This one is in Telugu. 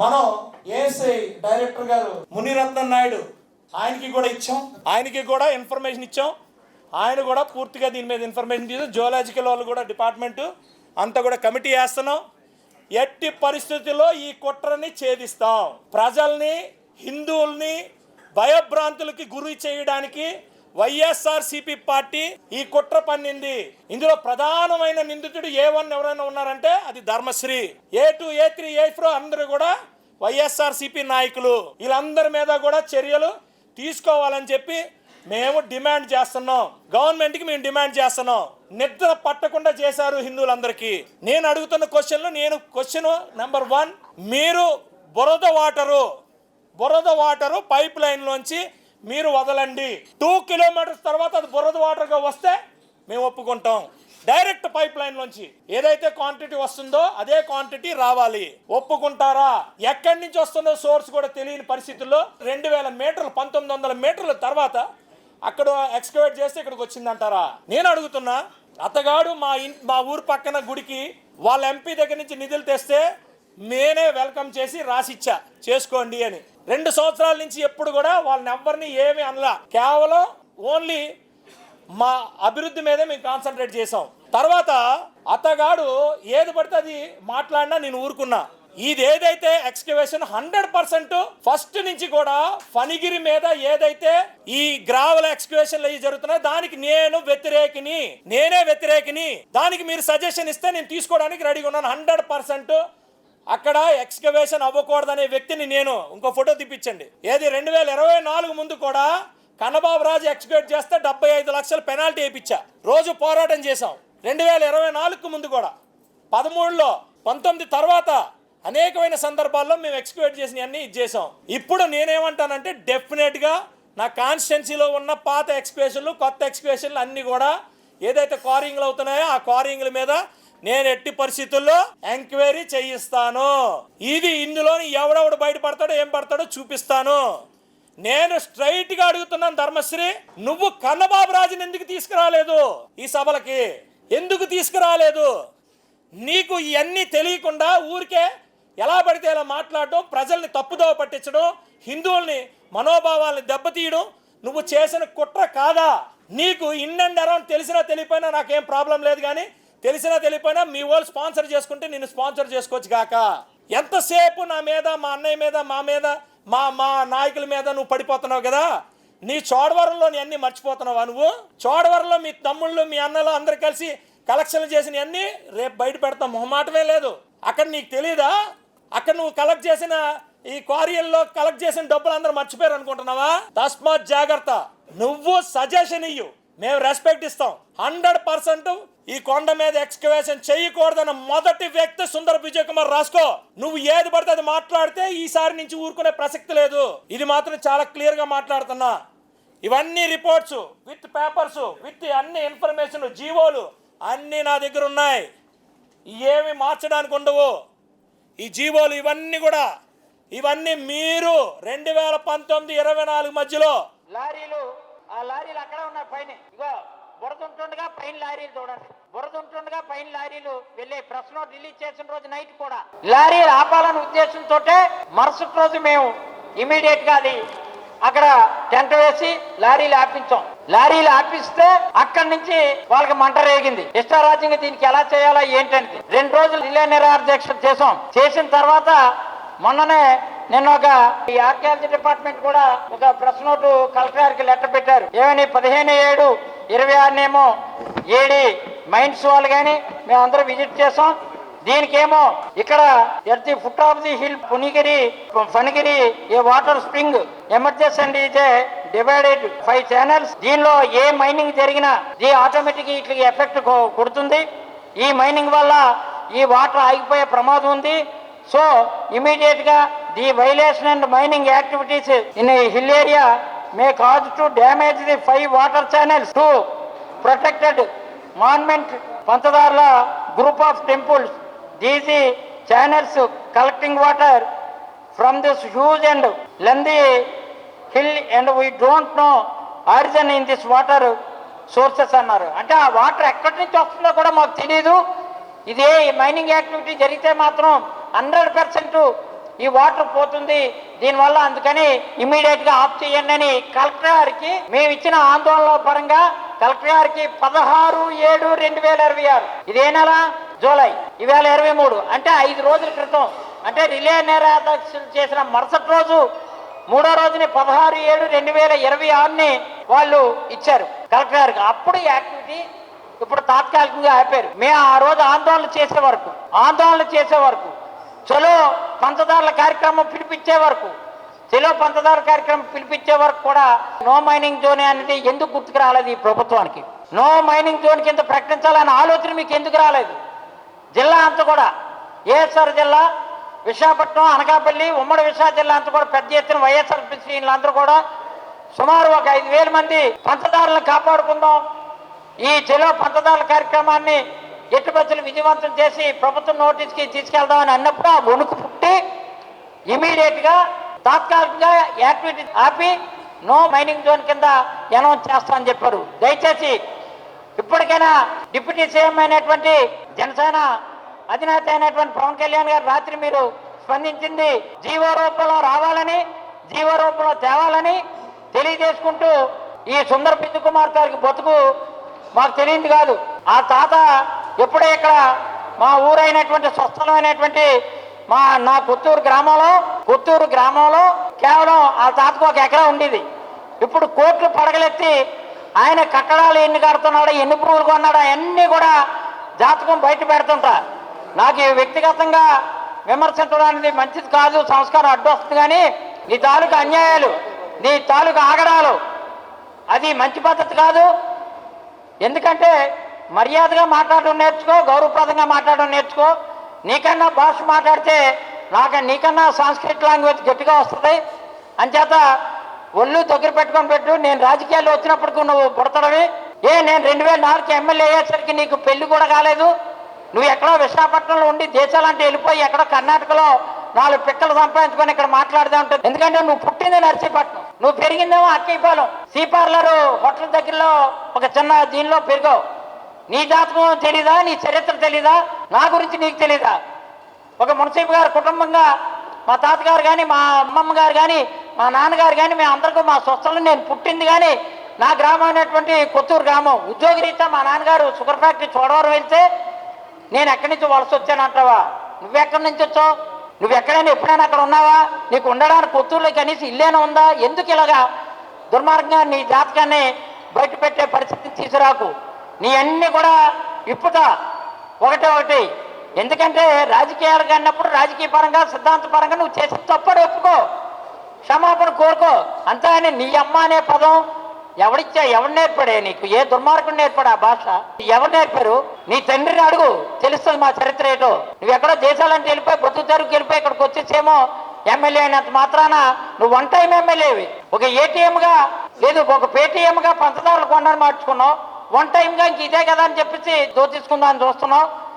మనం ఏఎస్ఐ డైరెక్టర్ గారు మునిరత్నం నాయుడు ఆయనకి కూడా ఇచ్చాం, ఆయనకి కూడా ఇన్ఫర్మేషన్ ఇచ్చాం. ఆయన కూడా పూర్తిగా దీని మీద ఇన్ఫర్మేషన్ తీసి జియోలాజికల్ వాళ్ళు కూడా డిపార్ట్మెంటు అంతా కూడా కమిటీ వేస్తున్నాం. ఎట్టి పరిస్థితుల్లో ఈ కుట్రని ఛేదిస్తాం. ప్రజల్ని, హిందువుల్ని భయభ్రాంతులకి గురి చేయడానికి వైఎస్ఆర్సీపీ పార్టీ ఈ కుట్ర పన్నింది. ఇందులో ప్రధానమైన నిందితుడు A1 ఎవరైనా ఉన్నారంటే అది ధర్మశ్రీ. A2, A3, A4 అందరూ కూడా వైఎస్ఆర్సీపీ నాయకులు. వీళ్ళందరి మీద కూడా చర్యలు తీసుకోవాలని చెప్పి మేము డిమాండ్ చేస్తున్నాం. గవర్నమెంట్కి మేము డిమాండ్ చేస్తున్నాం. నిద్ర పట్టకుండా చేశారు హిందువులందరికీ. నేను అడుగుతున్న క్వశ్చన్ నెంబర్ 1, మీరు బురద వాటరు పైప్ లైన్లోంచి మీరు వదలండి. 2 కిలోమీటర్స్ తర్వాత అది బురద వాటర్గా వస్తే మేము ఒప్పుకుంటాం. డైరెక్ట్ పైప్ లైన్ నుంచి ఏదైతే క్వాంటిటీ వస్తుందో అదే క్వాంటిటీ రావాలి. ఒప్పుకుంటారా? ఎక్కడి నుంచి వస్తుందో సోర్స్ కూడా తెలియని పరిస్థితుల్లో 2000 మీటర్లు 1900 మీటర్ల తర్వాత అక్కడ ఎక్స్కవేట్ చేస్తే ఇక్కడికి వచ్చిందంటారా? నేను అడుగుతున్నా. అతగాడు మా ఊరు పక్కన గుడికి వాళ్ళ ఎంపీ దగ్గర నుంచి నిధులు తెస్తే నేనే వెల్కమ్ చేసి రాసిచ్చా, చేసుకోండి అని. 2 సంవత్సరాల నుంచి ఎప్పుడు కూడా వాళ్ళని ఎవరిని ఏమి అనలా. కేవలం ఓన్లీ మా అభివృద్ధి మీదే మేము కాన్సన్ట్రేట్ చేసాం. తర్వాత అతగాడు ఏది పడితే అది మాట్లాడినా నేను ఊరుకున్నా. ఇది ఏదైతే ఎక్స్కవేషన్ 100% ఫస్ట్ నుంచి కూడా ఫణిగిరి మీద ఏదైతే ఈ గ్రావెల్ ఎక్స్కవేషన్లు అవి జరుగుతున్నాయో దానికి నేనే వ్యతిరేకిని. దానికి మీరు సజెషన్ ఇస్తే నేను తీసుకోవడానికి రెడీగా ఉన్నాను. 100% అక్కడ ఎక్స్కవేషన్ అవ్వకూడదనే వ్యక్తిని నేను. ఇంకో ఫోటో తీపించండి. ఏది 2024 ముందు కూడా కన్నబాబు రాజు ఎక్స్కవేట్ చేస్తే 75 లక్షల పెనాల్టీ వేయించా. రోజు పోరాటం చేశాం. 2024 ముందు కూడా 13లో 19 తర్వాత అనేకమైన సందర్భాల్లో మేము ఎక్స్కవేట్ చేసినవన్నీ చేసాం. ఇప్పుడు నేనేమంటానంటే డెఫినెట్గా నా కాన్స్టిట్యున్సీలో ఉన్న పాత ఎక్స్కవేషన్లు, కొత్త ఎక్స్కవేషన్లు అన్నీ కూడా ఏదైతే క్వారింగ్లు అవుతున్నాయో ఆ క్వారింగ్ల మీద నేను ఎట్టి పరిస్థితుల్లో ఎంక్వైరీ చేయిస్తాను. ఇందులోని ఎవడెవడు బయటపడతాడో ఏం పడతాడో చూపిస్తాను. నేను స్ట్రైట్ గా అడుగుతున్నాను, ధర్మశ్రీ, నువ్వు కన్నబాబు రాజుని ఎందుకు తీసుకురాలేదు? ఈ సభలకి ఎందుకు తీసుకురాలేదు? నీకు ఇవన్నీ తెలియకుండా ఊరికే ఎలా పడితే ఎలా మాట్లాడడం, ప్రజల్ని తప్పుదోవ పట్టించడం, హిందువుల్ని మనోభావాల్ని దెబ్బతీయడం నువ్వు చేసిన కుట్ర కాదా? నీకు ఇన్ అండ్ అరౌండ్ తెలిసినా తెలియపోయినా నాకేం ప్రాబ్లం లేదు. కానీ తెలిసినా తెలియపోయినా మీ వాళ్ళు స్పాన్సర్ చేసుకుంటే నిన్ను స్పాన్సర్ చేసుకోవచ్చు కాక. ఎంతసేపు నా మీద, మా అన్నయ్య మీద, మా మీద, మా నాయకుల మీద నువ్వు పడిపోతున్నావు కదా. నీ చోడవరంలో అన్ని మర్చిపోతున్నావా? నువ్వు చోడవరంలో మీ తమ్ముళ్ళు, మీ అన్నలు అందరు కలిసి కలెక్షన్లు చేసినవన్నీ రేపు బయట పెడతాం. మొహమాటమే లేదు. అక్కడ నీకు తెలియదా? అక్కడ నువ్వు కలెక్ట్ చేసిన ఈ క్వారీల్లో కలెక్ట్ చేసిన డబ్బులు అందరూ మర్చిపోయారు అనుకుంటున్నావా? తస్మాత్ జాగ్రత్త. నువ్వు సజెషన్ ఇయ్యు, మేము రెస్పెక్ట్ ఇస్తాం. 100% ఈ కొండ మీద ఎక్స్కవేషన్ చేయకూడదన్న మొదటి వ్యక్తి సుందర విజయ్ కుమార్ రాసుకో. నువ్వు ఏది పడితే అది మాట్లాడితే ఈసారి నుంచి ఊరుకునే ప్రసక్తి లేదు. ఇది మాత్రం చాలా క్లియర్ గా మాట్లాడుతున్నా. ఇవన్నీ రిపోర్ట్స్ విత్ పేపర్స్ విత్ అన్ని ఇన్ఫర్మేషన్, జీవోలు అన్నీ నా దగ్గర ఉన్నాయి. ఏమి మార్చడానికి ఉండవు. ఈ జీవోలు ఇవన్నీ మీరు 2019-24 మధ్యలో ఆ లారీలు అక్కడ ఉన్నాయి పైన. ఇగో బురదుంటుండగా పైన లారీలు చూడండి. బురదుంటుండగా పైన లారీలు వెళ్ళి ప్రెస్ నోట్ రిలీజ్ చేసిన రోజు నైట్ కూడా లారీలు ఆపాలనే ఉద్దేశంతో మరుసటి రోజు మేము ఇమీడియట్ గా అది అక్కడ టెంట్ వేసి లారీలు ఆపించాం. లారీలు ఆపిస్తే అక్కడి నుంచి వాళ్ళకి మంట రేగింది. ఇష్టారాజ్యంగా దీనికి ఎలా చేయాలా ఏంటంటే 2 రోజులు రిలే నిరాధ్యక్ష చేసిన తర్వాత మొన్ననే నిన్న ఈ ఆర్కియాలజీ డిపార్ట్మెంట్ కూడా ఒక ప్రెస్ నోటు కలెక్టర్ గారికి లెటర్ పెట్టారు. ఏమని 15/7/26 ఏడి మైన్స్ వాళ్ళు కానీ మేమందరం విజిట్ చేసాం. దీనికేమో ఇక్కడ at the foot of the hill Phanigiri A water spring emergency and is divided 5 channels. దీనిలో ఏ మైనింగ్ జరిగినా ఇది ఆటోమేటిక్ ఇట్లా ఎఫెక్ట్ కొడుతుంది. ఈ మైనింగ్ వల్ల ఈ వాటర్ ఆగిపోయే ప్రమాదం ఉంది. సో ఇమీడియట్ గా the violation and mining activities in hill area may cause to damage the 5 water channels to protected monument Panchadarla group of temples. These channels collecting water from this huge and lengthy hill and we don't know origin in this water sources అన్నారు. అంటే ఆ వాటర్ ఎక్కడి నుంచి వస్తుందో కూడా మాకు తెలియదు. ఇదే మైనింగ్ యాక్టివిటీ జరిగితే మాత్రం 100% ఈ వాటర్ పోతుంది దీనివల్ల, అందుకని ఇమీడియట్ గా ఆఫ్ చేయండి అని కలెక్టర్ గారికి మేము ఇచ్చిన ఆందోళన పరంగా కలెక్టర్ గారికి 16/7/2026 ఇదే నెల జూలై, ఈవేళ 23 అంటే 5 రోజుల క్రితం, అంటే రిలే నిరాదీక్షలు చేసిన మరుసటి రోజు 3వ రోజుని 16/7/2026 వాళ్ళు ఇచ్చారు కలెక్టర్ గారికి. అప్పుడు యాక్టివిటీ ఇప్పుడు తాత్కాలికంగా ఆపారు. మేము ఆ రోజు ఆందోళన చేసే వరకు చలో పంచదారుల కార్యక్రమం పిలిపించే వరకు కూడా నో మైనింగ్ జోన్ అనేది ఎందుకు గుర్తుకు రాలేదు ఈ ప్రభుత్వానికి? నో మైనింగ్ జోన్ కింద ప్రకటించాలనే ఆలోచన మీకు ఎందుకు రాలేదు? జిల్లా అంతా కూడా ఏఎస్ఆర్ జిల్లా, విశాఖపట్నం, అనకాపల్లి, ఉమ్మడి విశాఖ జిల్లా అంతా కూడా పెద్ద ఎత్తున వైఎస్ఆర్పీ శ్రేణులందరూ కూడా సుమారు ఒక 5,000 మంది పంచదారులను కాపాడుకుందాం, ఈ చెలో పంచదారుల కార్యక్రమాన్ని ఎట్టుబడులు విజయవంతం చేసి ప్రభుత్వం నోటీస్కి తీసుకెళ్దామని అన్నప్పుడు ఆ వణుకు పుట్టి ఇమీడియట్ గా తాత్కాలికంగా యాక్టివిటీ ఆపి నో మైనింగ్ జోన్ కింద అనౌన్స్ చేస్తామని చెప్పారు. దయచేసి ఇప్పటికైనా డిప్యూటీ సీఎం అయినటువంటి జనసేన అధినేత అయినటువంటి పవన్ కళ్యాణ్ గారు రాత్రి మీరు స్పందించింది జీవో రూపంలో రావాలని, జీవో రూపంలో తేవాలని తెలియజేసుకుంటూ, ఈ సుందర పిద్దు కుమార్ గారికి బతుకు మాకు తెలియంది కాదు. ఆ తాత ఎప్పుడే ఇక్కడ మా ఊరైనటువంటి స్వస్థలమైనటువంటి నా కొత్తూరు గ్రామంలో కేవలం ఆ తాతకు 1 ఎకరా ఉండేది. ఇప్పుడు కోట్లు పడగలెత్తి ఆయన కట్టడాలు ఎన్ని కడుతున్నాడో, ఎన్ని పురుగులు కొన్నాడో అవన్నీ కూడా జాతకం బయట పెడుతుంటా. నాకు వ్యక్తిగతంగా విమర్శించడానికి మంచిది కాదు, సంస్కారం అడ్డొస్తుంది. కానీ నీ తాలూకు అన్యాయాలు, నీ తాలూకు ఆగడాలు అది మంచి పద్ధతి కాదు. ఎందుకంటే మర్యాదగా మాట్లాడడం నేర్చుకో, గౌరవప్రదంగా మాట్లాడడం నేర్చుకో. నీకన్నా భాష మాట్లాడితే నీకన్నా సాంస్క్రిట్ లాంగ్వేజ్ గట్టిగా వస్తుంది. అంచేత ఒళ్ళు దగ్గర పెట్టుకొని పెట్టు. నేను రాజకీయాల్లో వచ్చినప్పటికీ నువ్వు పుడతాడవి. నేను 2004 ఎమ్మెల్యే అయ్యేసరికి నీకు పెళ్లి కూడా కాలేదు. నువ్వు ఎక్కడో విశాఖపట్నంలో ఉండి దేశాలంటే వెళ్ళిపోయి ఎక్కడో కర్ణాటకలో 4 పిక్కలు సంపాదించుకొని ఇక్కడ మాట్లాడదా ఉంటుంది. ఎందుకంటే నువ్వు పుట్టింది నర్సీపట్నం, నువ్వు పెరిగిందేమో అక్కయ్యపాలెం, సీపార్లరు హోటల్ దగ్గరలో ఒక చిన్న దీనిలో పెరిగావు. నీ జాతకం తెలీదా? నీ చరిత్ర తెలీదా? నా గురించి నీకు తెలీదా? ఒక మున్సిపల్ గారు కుటుంబంగా మా తాతగారు కానీ, మా అమ్మమ్మ గారు కానీ, మా నాన్నగారు కానీ, మేము అందరికీ మా స్వస్థలం నేను పుట్టింది కానీ నా గ్రామం అయినటువంటి కొత్తూరు గ్రామం. ఉద్యోగరీత్యా మా నాన్నగారు షుగర్ ఫ్యాక్టరీ చూడవరం వెళ్తే నేను ఎక్కడి నుంచి వలస వచ్చానంటావా? నువ్వెక్కడి నుంచి వచ్చావు? నువ్వు ఎక్కడైనా ఎప్పుడైనా అక్కడ ఉన్నావా? నీకు ఉండడానికి కొత్తూరులో కనీసం ఇల్లేనా ఉందా? ఎందుకు ఇలాగా దుర్మార్గంగా నీ జాతకాన్ని బయట పెట్టే పరిస్థితి తీసుకురాకు. నీ అన్ని కూడా ఇప్పుతా ఒకటి. ఎందుకంటే రాజకీయాలు అన్నప్పుడు రాజకీయ పరంగా, సిద్ధాంత పరంగా నువ్వు చేసిన తప్పడు ఒప్పుకో, క్షమాపణ కోరుకో. అంతే అని నీ అమ్మ అనే పదం ఎవరు నేర్పడే నీకు? ఏ దుర్మార్గుడు నేర్పడు ఆ భాష? ఎవరు నేర్పారు? నీ తండ్రిని అడుగు, తెలుస్తుంది మా చరిత్ర ఏంటో. నువ్వు ఎక్కడో దేశాలంటే వెళ్ళిపోయి బతుకు తెరువుకి వెళ్ళిపోయి ఇక్కడికి వచ్చేసేమో ఎమ్మెల్యే అయినంత మాత్రాన నువ్వు 1 టైం ఎమ్మెల్యేవి. ఒక ఏటీఎంగా లేదు, ఒక పేటీఎంగా పంచదారులు కొనని మార్చుకున్నావు. 1 టైంగా ఇంక ఇదే కదా అని చెప్పేసి దోచేసుకుందామని చూస్తున్నావు.